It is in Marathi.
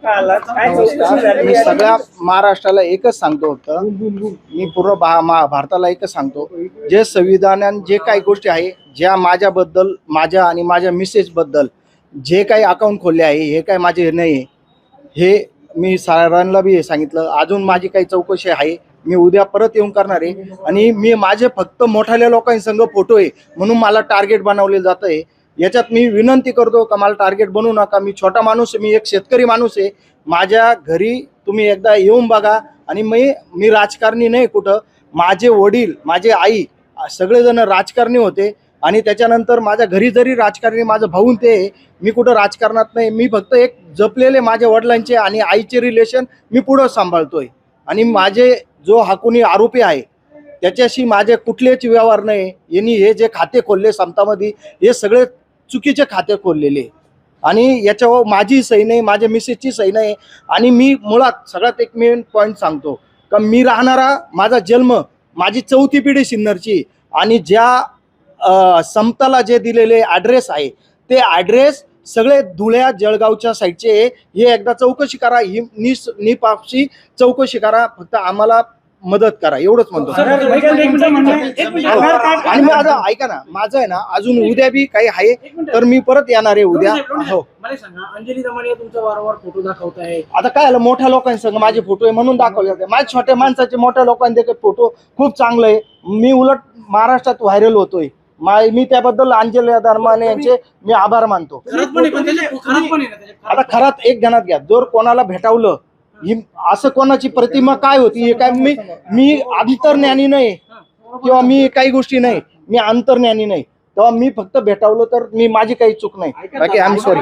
मी सगळ्या महाराष्ट्राला एकच सांगतो होतं, मी पूर्ण भारताला एकच सांगतो, जे संविधानात जे काही गोष्टी आहे, ज्या माझ्याबद्दल, माझ्या आणि माझ्या मिसेस बद्दल जे काही अकाउंट खोलले आहे, हे काय माझे नाही, हे मी सरांना बी सांगितलं. अजून माझी काही चौकशी आहे, मी उद्या परत येऊन करणार आहे. आणि मी माझे फक्त मोठ्या लोकांसंग फोटो आहे म्हणून मला टार्गेट बनवले जात आहे. याच्यात मी विनंती करतो का मला टार्गेट बनवू नका. मी छोटा माणूस आहे, मी एक शेतकरी माणूस आहे. माझ्या घरी तुम्ही एकदा येऊन बघा. आणि मी राजकारणी नाही कुठं. माझे वडील, माझे आई सगळेजण राजकारणी होते. आणि त्याच्यानंतर माझ्या घरी जरी राजकारणी माझं भाऊन ते, मी कुठं राजकारणात नाही. मी फक्त एक जपलेले माझ्या वडिलांचे आणि आईचे रिलेशन मी पुढं सांभाळतोय. आणि माझे जो हा कोणी आरोपी आहे त्याच्याशी माझे कुठलेच व्यवहार नाही. यांनी हे जे खाते खोलले समतामध्ये, हे सगळे चुकीचे खाते खोललेले. आणि याच्यावर माझी सही नाही, माझ्या मिसेसची सही नाही. आणि मी मुळात सगळ्यात एक मेन पॉईंट सांगतो का मी राहणारा, माझा जन्म, माझी 4थी पिढी सिन्नरची. आणि ज्या समताला जे दिलेले ॲड्रेस आहे ते ॲड्रेस सगळे धुळ्या जळगावच्या साईडचे. हे एकदा चौकशी करा, ही निपापशी चौकशी करा. फक्त आम्हाला मदत करा, एवढंच म्हणतो. आणि मी आता ऐका ना, माझं आहे ना अजून उद्या बी काही आहे, तर मी परत येणार आहे उद्या. हो, मला सांगा, अंजली दमानिया तुमचा वारंवार फोटो दाखवत आहे. आता काय आलं, मोठ्या लोकांसंग माझे फोटो आहे म्हणून दाखवले जाते. माझ्या छोट्या माणसाचे मोठ्या लोकांचे फोटो खूप चांगलं आहे. मी उलट महाराष्ट्रात व्हायरल होतोय. मी त्याबद्दल अंजली दमानिया यांचे मी आभार मानतो. आता खरात एक ध्यानात घ्या, जर कोणाला भेटावलं, ही असं कोणाची प्रतिमा काय होती, हे काय मी अंतर्ज्ञानी नाही किंवा मी काही गोष्टी नाही, मी अंतर्ज्ञानी नाही. तेव्हा मी फक्त भेटावलं तर मी माझी काही चूक नाही. बाकी आय एम सॉरी.